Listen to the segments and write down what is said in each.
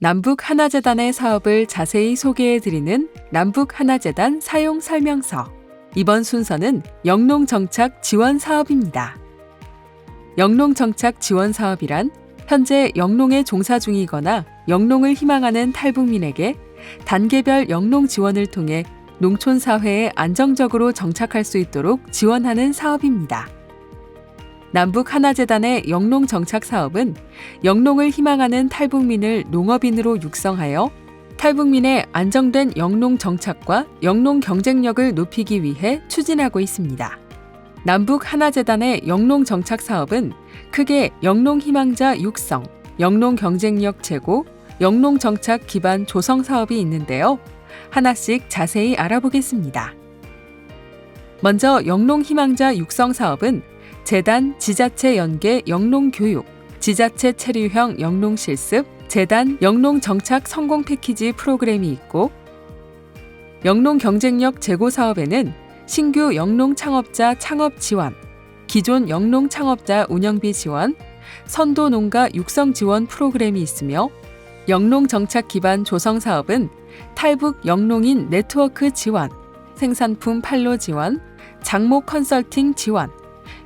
남북하나재단의 사업을 자세히 소개해드리는 남북하나재단 사용 설명서. 이번 순서는 영농정착 지원 사업입니다. 영농정착 지원 사업이란 현재 영농에 종사 중이거나 영농을 희망하는 탈북민에게 단계별 영농 지원을 통해 농촌 사회에 안정적으로 정착할 수 있도록 지원하는 사업입니다. 남북하나재단의 영농정착 사업은 영농을 희망하는 탈북민을 농업인으로 육성하여 탈북민의 안정된 영농 정착과 영농 경쟁력을 높이기 위해 추진하고 있습니다. 남북하나재단의 영농정착 사업은 크게 영농희망자 육성, 영농 경쟁력 제고, 영농정착 기반 조성 사업이 있는데요. 하나씩 자세히 알아보겠습니다. 먼저 영농희망자 육성 사업은 재단 지자체 연계 영농교육, 지자체 체류형 영농실습, 재단 영농정착 성공 패키지 프로그램이 있고, 영농 경쟁력 제고 사업에는 신규 영농 창업자 창업 지원, 기존 영농 창업자 운영비 지원, 선도 농가 육성 지원 프로그램이 있으며, 영농 정착 기반 조성 사업은 탈북 영농인 네트워크 지원, 생산품 판로 지원, 장목 컨설팅 지원,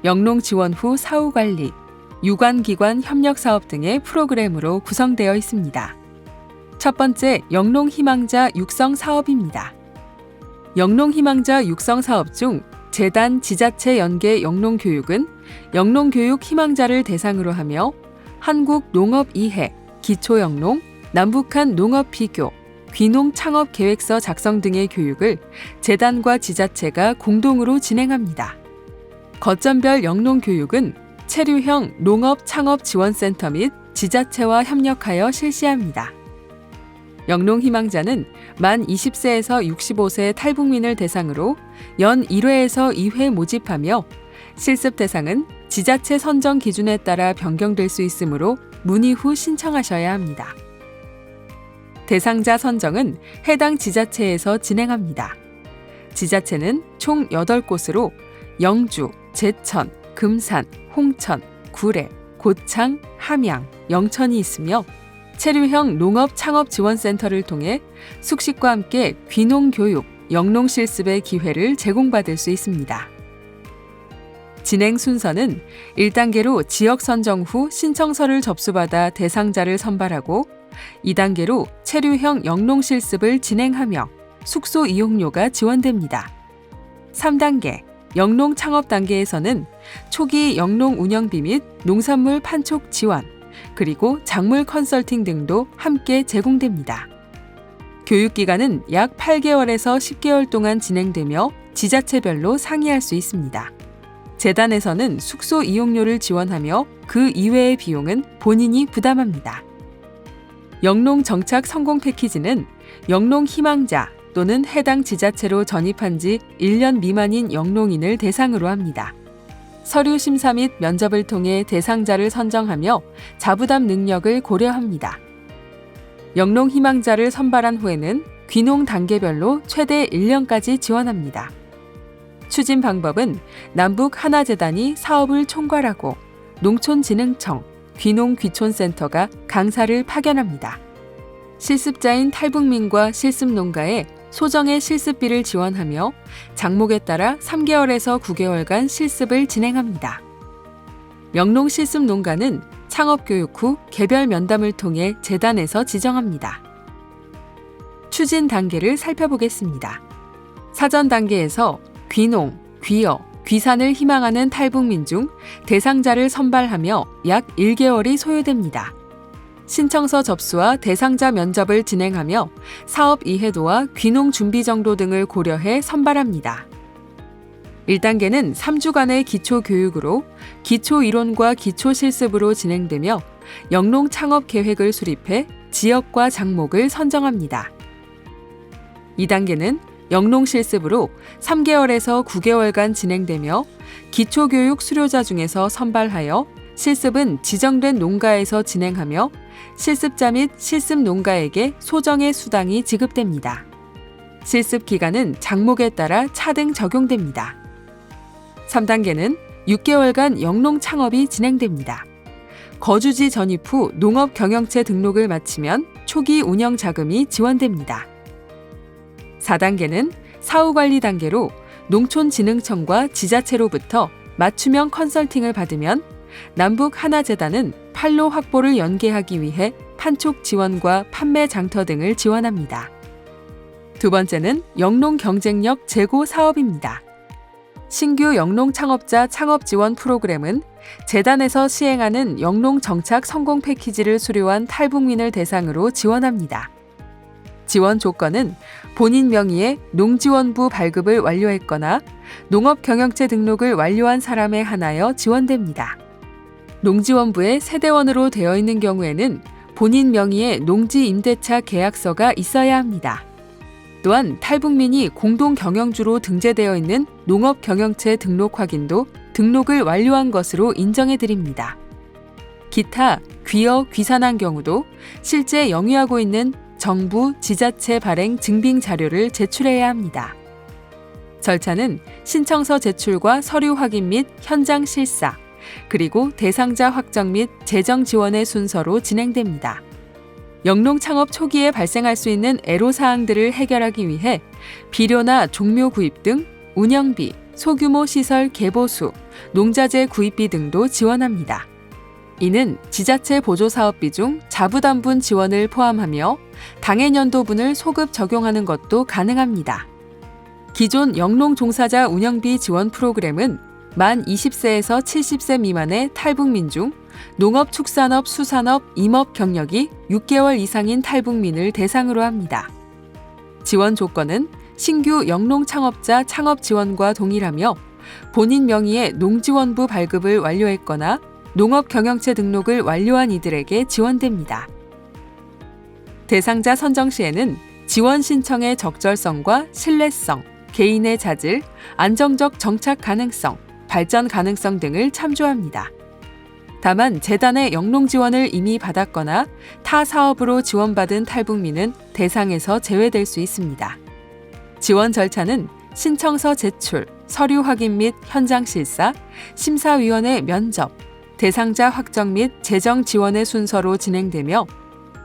영농 지원 후 사후 관리, 유관기관 협력 사업 등의 프로그램으로 구성되어 있습니다. 첫 번째, 영농 희망자 육성 사업입니다. 영농 희망자 육성 사업 중 재단 지자체 연계 영농 교육은 영농 교육 희망자를 대상으로 하며 한국 농업 이해, 기초 영농, 남북한 농업 비교, 귀농 창업 계획서 작성 등의 교육을 재단과 지자체가 공동으로 진행합니다. 거점별 영농 교육은 체류형 농업 창업 지원센터 및 지자체와 협력하여 실시합니다. 영농 희망자는 만 20세에서 65세 탈북민을 대상으로 연 1회에서 2회 모집하며 실습 대상은 지자체 선정 기준에 따라 변경될 수 있으므로 문의 후 신청하셔야 합니다. 대상자 선정은 해당 지자체에서 진행합니다. 지자체는 총 8곳으로 영주, 제천, 금산, 홍천, 구례, 고창, 함양, 영천이 있으며 체류형 농업 창업 지원센터를 통해 숙식과 함께 귀농 교육, 영농 실습의 기회를 제공받을 수 있습니다. 진행 순서는 1단계로 지역 선정 후 신청서를 접수받아 대상자를 선발하고 2단계로 체류형 영농 실습을 진행하며 숙소 이용료가 지원됩니다. 3단계 영농 창업 단계에서는 초기 영농 운영비 및 농산물 판촉 지원, 그리고 작물 컨설팅 등도 함께 제공됩니다. 교육기간은 약 8개월에서 10개월 동안 진행되며 지자체별로 상의할 수 있습니다. 재단에서는 숙소 이용료를 지원하며 그 이외의 비용은 본인이 부담합니다. 영농 정착 성공 패키지는 영농 희망자 또는 해당 지자체로 전입한 지 1년 미만인 영농인을 대상으로 합니다. 서류 심사 및 면접을 통해 대상자를 선정하며 자부담 능력을 고려합니다. 영농 희망자를 선발한 후에는 귀농 단계별로 최대 1년까지 지원합니다. 추진 방법은 남북하나재단이 사업을 총괄하고 농촌진흥청, 귀농귀촌센터가 강사를 파견합니다. 실습자인 탈북민과 실습농가에 소정의 실습비를 지원하며 장목에 따라 3개월에서 9개월간 실습을 진행합니다. 영농 실습 농가는 창업교육 후 개별 면담을 통해 재단에서 지정합니다. 추진 단계를 살펴보겠습니다. 사전 단계에서 귀농, 귀어, 귀산을 희망하는 탈북민 중 대상자를 선발하며 약 1개월이 소요됩니다. 신청서 접수와 대상자 면접을 진행하며 사업 이해도와 귀농 준비 정도 등을 고려해 선발합니다. 1단계는 3주간의 기초 교육으로 기초 이론과 기초 실습으로 진행되며 영농 창업 계획을 수립해 지역과 장목을 선정합니다. 2단계는 영농 실습으로 3개월에서 9개월간 진행되며 기초 교육 수료자 중에서 선발하여 실습은 지정된 농가에서 진행하며 실습자 및 실습 농가에게 소정의 수당이 지급됩니다. 실습 기간은 장목에 따라 차등 적용됩니다. 3단계는 6개월간 영농 창업이 진행됩니다. 거주지 전입 후 농업 경영체 등록을 마치면 초기 운영 자금이 지원됩니다. 4단계는 사후관리 단계로 농촌진흥청과 지자체로부터 맞춤형 컨설팅을 받으면 남북 하나재단은 판로 확보를 연계하기 위해 판촉 지원과 판매 장터 등을 지원합니다. 두 번째는 영농 경쟁력 제고 사업입니다. 신규 영농 창업자 창업 지원 프로그램은 재단에서 시행하는 영농 정착 성공 패키지를 수료한 탈북민을 대상으로 지원합니다. 지원 조건은 본인 명의의 농지원부 발급을 완료했거나 농업경영체 등록을 완료한 사람에 한하여 지원됩니다. 농지원부에 세대원으로 되어 있는 경우에는 본인 명의의 농지임대차 계약서가 있어야 합니다. 또한 탈북민이 공동경영주로 등재되어 있는 농업경영체 등록 확인도 등록을 완료한 것으로 인정해드립니다. 기타, 귀여, 귀산한 경우도 실제 영유하고 있는 정부, 지자체 발행 증빙 자료를 제출해야 합니다. 절차는 신청서 제출과 서류 확인 및 현장 실사, 그리고 대상자 확정 및 재정 지원의 순서로 진행됩니다. 영농 창업 초기에 발생할 수 있는 애로사항들을 해결하기 위해 비료나 종묘 구입 등 운영비, 소규모 시설 개보수, 농자재 구입비 등도 지원합니다. 이는 지자체 보조사업비 중 자부담분 지원을 포함하며 당해년도분을 소급 적용하는 것도 가능합니다. 기존 영농 종사자 운영비 지원 프로그램은 만 20세에서 70세 미만의 탈북민 중 농업, 축산업, 수산업, 임업 경력이 6개월 이상인 탈북민을 대상으로 합니다. 지원 조건은 신규 영농 창업자 창업 지원과 동일하며 본인 명의의 농지원부 발급을 완료했거나 농업 경영체 등록을 완료한 이들에게 지원됩니다. 대상자 선정 시에는 지원 신청의 적절성과 신뢰성, 개인의 자질, 안정적 정착 가능성, 발전 가능성 등을 참조합니다. 다만 재단의 영농 지원을 이미 받았거나 타 사업으로 지원받은 탈북민은 대상에서 제외될 수 있습니다. 지원 절차는 신청서 제출, 서류 확인 및 현장 실사, 심사위원회 면접, 대상자 확정 및 재정 지원의 순서로 진행되며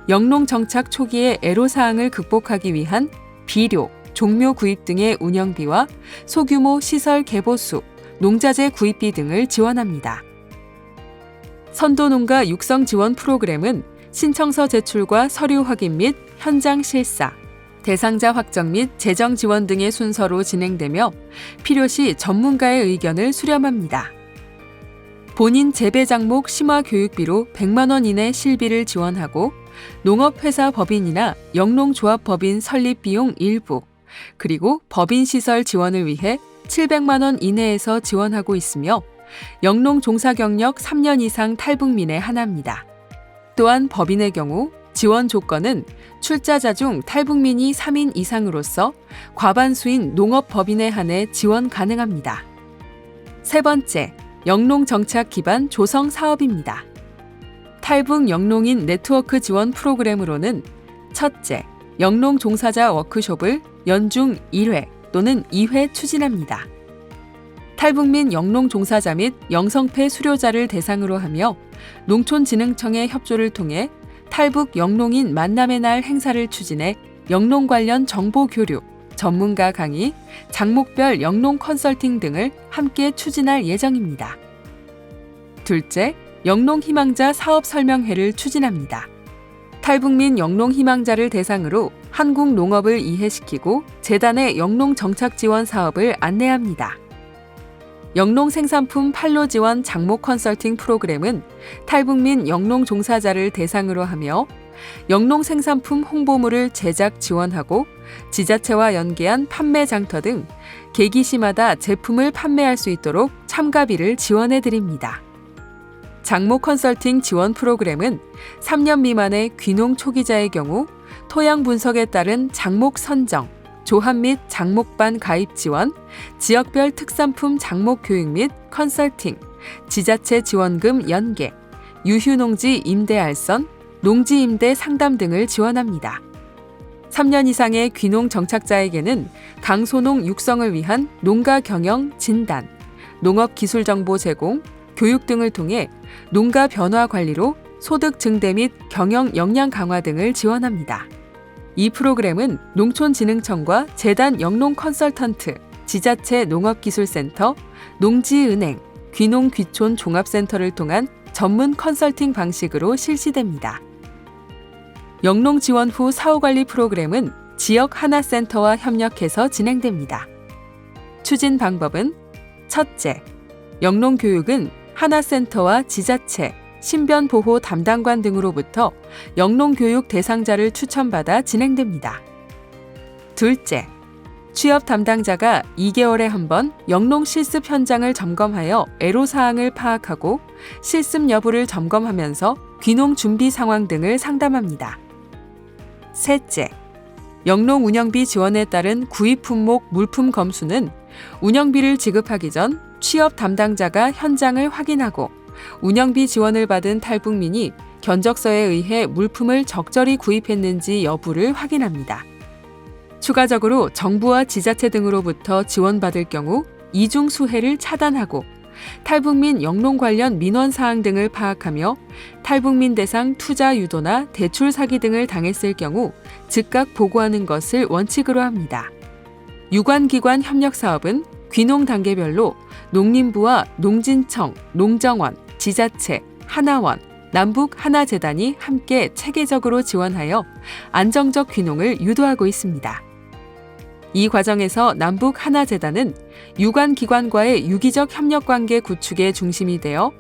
영농 정착 초기의 애로사항을 극복하기 위한 비료, 종묘 구입 등의 운영비와 소규모 시설 개보수, 농자재 구입비 등을 지원합니다. 선도농가 육성 지원 프로그램은 신청서 제출과 서류 확인 및 현장 실사, 대상자 확정 및 재정 지원 등의 순서로 진행되며 필요시 전문가의 의견을 수렴합니다. 본인 재배 작목 심화 교육비로 100만 원 이내 실비를 지원하고 농업회사 법인이나 영농조합 법인 설립 비용 일부, 그리고 법인 시설 지원을 위해 700만 원 이내에서 지원하고 있으며 영농 종사 경력 3년 이상 탈북민에 한합니다. 또한 법인의 경우 지원 조건은 출자자 중 탈북민이 3인 이상으로서 과반수인 농업법인에 한해 지원 가능합니다. 세 번째, 영농 정착 기반 조성 사업입니다. 탈북 영농인 네트워크 지원 프로그램으로는 첫째, 영농 종사자 워크숍을 연중 1회 또는 2회 추진합니다. 탈북민 영농 종사자 및 영성패 수료자를 대상으로 하며 농촌진흥청의 협조를 통해 탈북 영농인 만남의 날 행사를 추진해 영농 관련 정보 교류, 전문가 강의, 장목별 영농 컨설팅 등을 함께 추진할 예정입니다. 둘째, 영농 희망자 사업 설명회를 추진합니다. 탈북민 영농 희망자를 대상으로 한국 농업을 이해시키고 재단의 영농 정착 지원 사업을 안내합니다. 영농 생산품 판로 지원 장목 컨설팅 프로그램은 탈북민 영농 종사자를 대상으로 하며 영농 생산품 홍보물을 제작 지원하고 지자체와 연계한 판매 장터 등 계기시마다 제품을 판매할 수 있도록 참가비를 지원해 드립니다. 장목 컨설팅 지원 프로그램은 3년 미만의 귀농 초기자의 경우 토양 분석에 따른 장목 선정, 조합 및 장목반 가입 지원, 지역별 특산품 장목 교육 및 컨설팅, 지자체 지원금 연계, 유휴농지 임대 알선, 농지 임대 상담 등을 지원합니다. 3년 이상의 귀농 정착자에게는 강소농 육성을 위한 농가 경영 진단, 농업 기술 정보 제공, 교육 등을 통해 농가 변화 관리로 소득 증대 및 경영 역량 강화 등을 지원합니다. 이 프로그램은 농촌진흥청과 재단 영농 컨설턴트, 지자체 농업기술센터, 농지은행, 귀농 귀촌 종합센터를 통한 전문 컨설팅 방식으로 실시됩니다. 영농 지원 후 사후관리 프로그램은 지역 하나센터와 협력해서 진행됩니다. 추진 방법은 첫째, 영농교육은 하나센터와 지자체, 신변보호 담당관 등으로부터 영농교육 대상자를 추천받아 진행됩니다. 둘째, 취업 담당자가 2개월에 한 번 영농 실습 현장을 점검하여 애로사항을 파악하고 실습 여부를 점검하면서 귀농 준비 상황 등을 상담합니다. 셋째, 영농 운영비 지원에 따른 구입 품목 물품 검수는 운영비를 지급하기 전 취업 담당자가 현장을 확인하고 운영비 지원을 받은 탈북민이 견적서에 의해 물품을 적절히 구입했는지 여부를 확인합니다. 추가적으로 정부와 지자체 등으로부터 지원받을 경우 이중 수혜를 차단하고 탈북민 영농 관련 민원 사항 등을 파악하며 탈북민 대상 투자 유도나 대출 사기 등을 당했을 경우 즉각 보고하는 것을 원칙으로 합니다. 유관기관 협력 사업은 귀농 단계별로 농림부와 농진청, 농정원, 지자체, 하나원, 남북 하나재단이 함께 체계적으로 지원하여 안정적 귀농을 유도하고 있습니다. 이 과정에서 남북 하나재단은 유관기관과의 유기적 협력관계 구축의 중심이 되어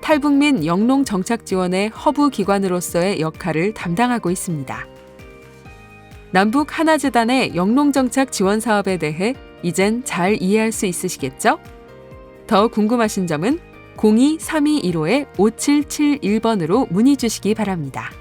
탈북민 영농 정착 지원의 허브 기관으로서의 역할을 담당하고 있습니다. 남북 하나재단의 영농 정착 지원 사업에 대해 이젠 잘 이해할 수 있으시겠죠? 더 궁금하신 점은 02-3215-5771번으로 문의 주시기 바랍니다.